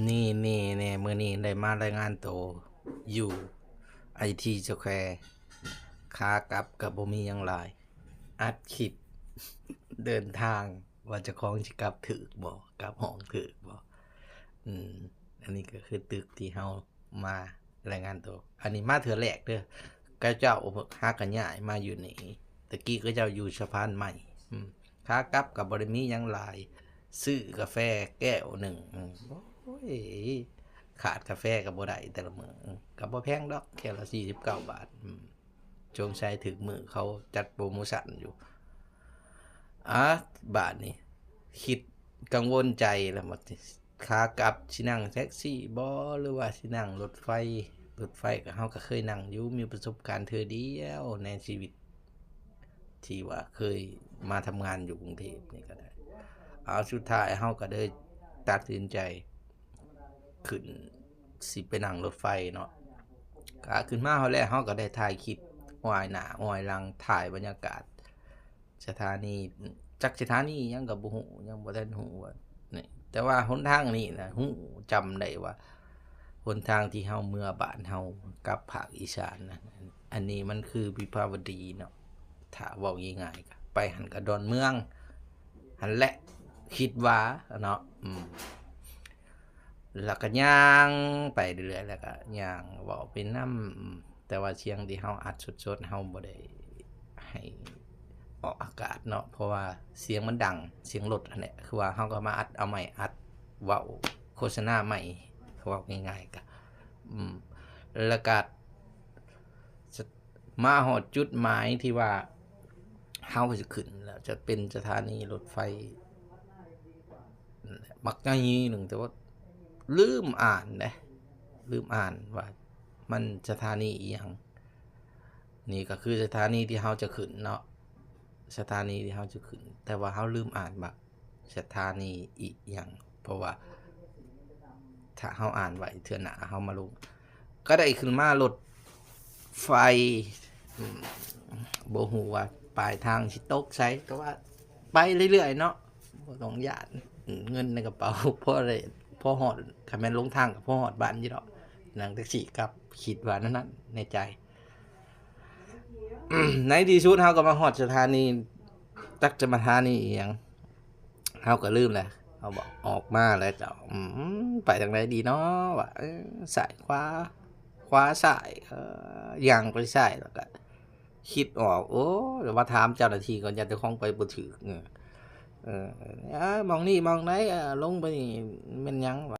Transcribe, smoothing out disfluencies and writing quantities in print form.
นี่มื้อนี้ได้มารายงานตัวอยู่ไอทีสแควร์ขากลับกับบ่มีหยังหลายอัดคลิปเดินทางว่าเจ้าของสิกลับถึกบ่กลับห้องถึกบ่อืมอันนี้ก็คือตึกที่เฮามารายงานตัวอันนี้มาเทื่อแรกเด้อก็เจ้าหากันย้ายมาอยู่นี่ตะกี้ก็เจ้าอยู่สะพานใหม่ขากลับก็บ่ได้มีหยังหลายซื้อกาแฟแก้วหนึ่งโอ้ยขาดกาแฟก็บ่ได้แต่ละมื้อก็บ่แพงดอกแค่ละ49 บาทช่วงใช้ถึงมือเขาจัดโปรโมชั่นอยู่บาทนี้คิดกังวลใจแล้วหมดขากลับสินั่งแท็กซี่บ่หรือว่าสินั่งรถไฟก็เฮาก็เคยนั่งอยู่มีประสบการณ์เทื่อเดียวในชีวิตที่ว่าเคยมาทำงานอยู่กรุงเทพนี่ก็ได้สุดท้ายเฮาก็เลยตัดสินใจขึ้นสิไปนั่งรถไฟเนาะก็ขึ้นมาเฮาแล้วเฮาก็ได้ถ่ายคลิปอ้อยหน้าอ้อยหลังถ่ายบรรยากาศสถานีจักสถานียังก็บ่ฮู้ยังบ่ทันฮู้ว่านี่แต่ว่าหนทางนี้นะฮู้จำได้ว่าหนทางที่เฮาเมื่อบ้านเฮากลับภาคอีสานนะอันนี้มันคือวิภาวดีเนาะถ้าเว้าง่ายๆก็ไปหันก็ดอนเมืองหันแหละคิดว่าเนาะแล้วก็ย่างไปเรื่อยๆแล้วก็ย่างเว้าไปนำแต่ว่าเสียงที่เฮาอัดสดๆเฮาบ่ได้ให้ออกอากาศเนาะเพราะว่าเสียงมันดังเสียงรถนั่นแหละคือว่าเฮาก็มาอัดเอาใหม่อัดเว้าโฆษณาใหม่เว้าง่ายๆก็แล้วก็มาฮอดจุดหมายที่ว่าเฮาจะขึ้นแล้วจะเป็นสถานีรถไฟมักง่ายหนึ่งแต่ว่าลืมอ่านนะลืมอ่านว่ามันสถานีอีหยังนี่ก็คือสถานีที่เฮาจะขึ้นเนาะสถานีที่เฮาจะขึ้นแต่ว่าเฮาลืมอ่านว่าสถานีอีหยังเพราะว่าถ้าเฮาอ่านไว้เทื่อหน้าเฮามาลงก็ได้ขึ้นมารถไฟบ่ฮู้ว่าปลายทางสิตกไสก็ว่าไปเรื่อยๆเนาะบ่ต้องย้านเงินในกระเป๋าพอฮอดถ้าแม่นลงทางก็พอฮอดบ้านอยู่ดอกนั่งแท็กซี่กลับคิดว่านั้นในใจในที่สุดเฮาก็มาฮอดสถานีจักจะมาสถานีอีหยังเฮาก็ลืมแหละเฮาบอกออกมาแล้วเจ้าไปทางใดดีเนาะว่าซ้ายขวาซ้ายย่างไปซ้ายแล้วก็คิดออกโอ้เดี๋ยวมาถามเจ้าหน้าที่ก่อนอย่าเจ้าของไปบ่ถูกหม้องนี้หม้องไหนลงไปนี่แม่นหยังวะ